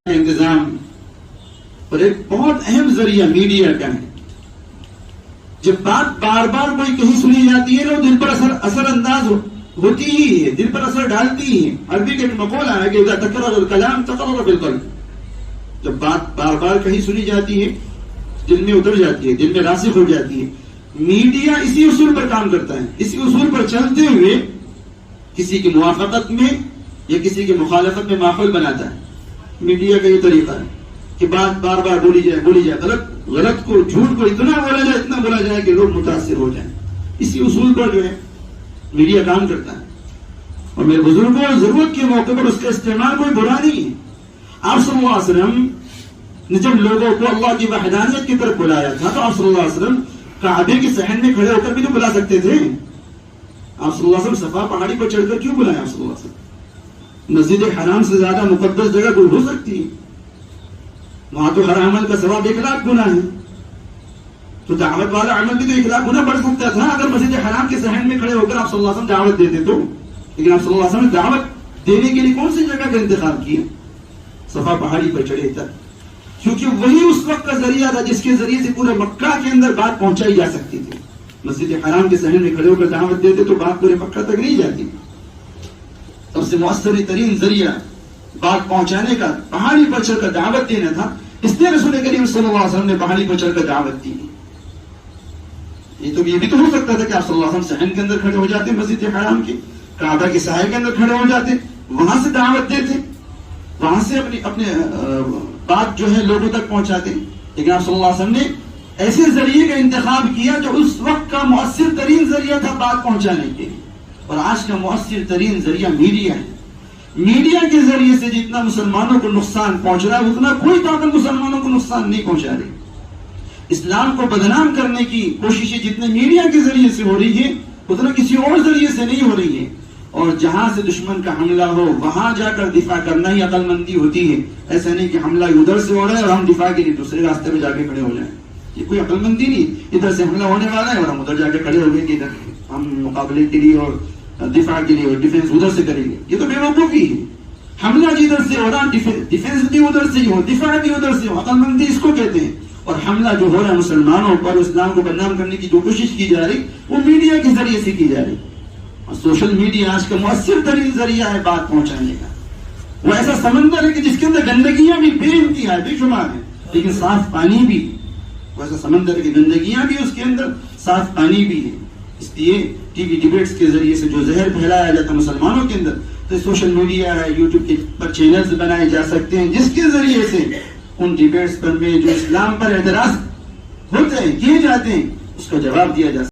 انتظام اور ایک بہت اہم ذریعہ میڈیا کا ہے. جب بات بار بار کوئی کہیں سنی جاتی ہے تو دل پر اثر انداز ہوتی ہی ہے, دل پر اثر ڈالتی ہی ہے. عربی کا ایک مقولہ ہے کہ اذا تکرر الکلام تقرر فی القلب. جب بات بار بار کہیں سنی جاتی ہے دل میں اتر جاتی ہے, دل میں راسخ ہو جاتی ہے. میڈیا اسی اصول پر کام کرتا ہے. اسی اصول پر چلتے ہوئے کسی کی موافقت میں یا کسی کی مخالفت میں ماحول بناتا ہے. میڈیا کا یہ طریقہ ہے کہ بات بار بار بولی جائے, غلط کو, جھوٹ کو اتنا بولا جائے کہ لوگ متاثر ہو جائیں. اسی اصول پر جو ہے میڈیا کام کرتا ہے. اور میرے بزرگوں, ضرورت کے موقع پر اس کا استعمال کوئی برا نہیں ہے. آپ صلی اللہ علیہ وسلم نے جب لوگوں کو اللہ کی وحدانیت کی طرف بلایا تھا تو آپ صلی اللہ علیہ وسلم کعبے کے صحن میں کھڑے ہو کر بھی تو بلا سکتے تھے. آپ صلی اللہ علیہ وسلم صفا پہاڑی پر چڑھ کر کیوں بلایا؟ آپ صلی اللہ علیہ وسلم مسجد حرام سے زیادہ مقدس جگہ کوئی ہو سکتی ہے؟ وہاں تو ہر عمل کا ثواب 1,00,000 گنا ہے. تو دعوت والا عمل بھی تو 1,00,000 گنا بڑھ سکتا تھا اگر مسجد حرام کے صحن میں کھڑے ہو کر آپ صلی اللہ علیہ وسلم دعوت دیتے تو. لیکن آپ صلی اللہ علیہ وسلم نے دعوت دینے کے لیے کون سی جگہ کا انتخاب کیا؟ صفا پہاڑی پر چڑھے تک, کیونکہ وہی اس وقت کا ذریعہ تھا جس کے ذریعے سے پورے مکہ کے اندر بات پہنچائی جا سکتی تھی. مسجد حرام کے صحن میں کھڑے ہو کر دعوت دیتے تو بات پورے مکہ تک نہیں جاتی. سب سے مؤثر ترین ذریعہ بات پہنچانے کا پہاڑی پر چڑھ کر دعوت دینا تھا. اس لیے رسول کریم صلی اللہ علیہ وسلم نے پہاڑی پر چڑھ کر دعوت دی. یہ بھی تو ہو سکتا تھا کہ آپ صلی اللہ علیہ وسلم صحن کے اندر کھڑے ہو جاتے, مسجد حرام کے کعبہ کے سائے کے اندر کھڑے ہو جاتے, وہاں سے دعوت دیتے, وہاں سے اپنے بات جو ہے لوگوں تک پہنچاتے. لیکن آپ صلی اللہ علیہ وسلم نے ایسے ذریعے کا انتخاب کیا جو اس وقت کا مؤثر ترین ذریعہ تھا بات پہنچانے کے لیے. اور آج کا مؤثر ترین ذریعہ میڈیا ہے. میڈیا کے ذریعے سے جتنا مسلمانوں کو نقصان پہنچ رہا ہے اتنا کوئی طاقت مسلمانوں کو نقصان نہیں پہنچا رہی. اسلام کو بدنام کرنے کی کوششیں جتنے میڈیا کے ذریعے سے ہو رہی ہے اتنا کسی اور ذریعے سے نہیں ہو رہی ہے. اور جہاں سے دشمن کا حملہ ہو وہاں جا کر دفاع کرنا ہی عقل مندی ہوتی ہے. ایسا نہیں کہ حملہ ادھر سے ہو رہا ہے اور ہم دفاع کے لیے دوسرے راستے پہ جا کے کھڑے ہو جائیں. یہ کوئی عقل مندی نہیں. ادھر سے حملہ ہونے والا ہے اور ہم ادھر جا کے کھڑے ہو گئے کہ ادھر ہم مقابلے کے لیے اور دفاع کے لیے اور ڈیفنس ادھر سے کریں گے. یہ تو بے وقوفی ہے. حملہ جدھر سے ہو رہا, ڈیفنس بھی ادھر سے ہی ہو, دفاع بھی ادھر سے ہو, عقل مندی اس کو کہتے ہیں. اور حملہ جو ہو رہا ہے مسلمانوں پر, اسلام کو بدنام کرنے کی جو کوشش کی جا رہی وہ میڈیا کے ذریعے سے کی جا رہی. اور سوشل میڈیا آج کا مؤثر ترین ذریعہ ہے بات پہنچانے کا. وہ ایسا سمندر ہے کہ جس کے اندر گندگیاں بھی بے انتہا بے شمار ہیں لیکن صاف پانی بھی. وہ ایسا سمندر ہے کہ گندگیاں بھی اس کے اندر, صاف پانی بھی ہے. اس لیے ٹی وی ڈیبیٹس کے ذریعے سے جو زہر پھیلایا جاتا ہے مسلمانوں کے اندر, تو سوشل میڈیا ہے, یوٹیوب کے پر چینلز بنائے جا سکتے ہیں جس کے ذریعے سے ان ڈیبیٹس پر میں جو اسلام پر اعتراض ہوتے ہیں کیے جاتے ہیں اس کا جواب دیا جا سکتا ہے.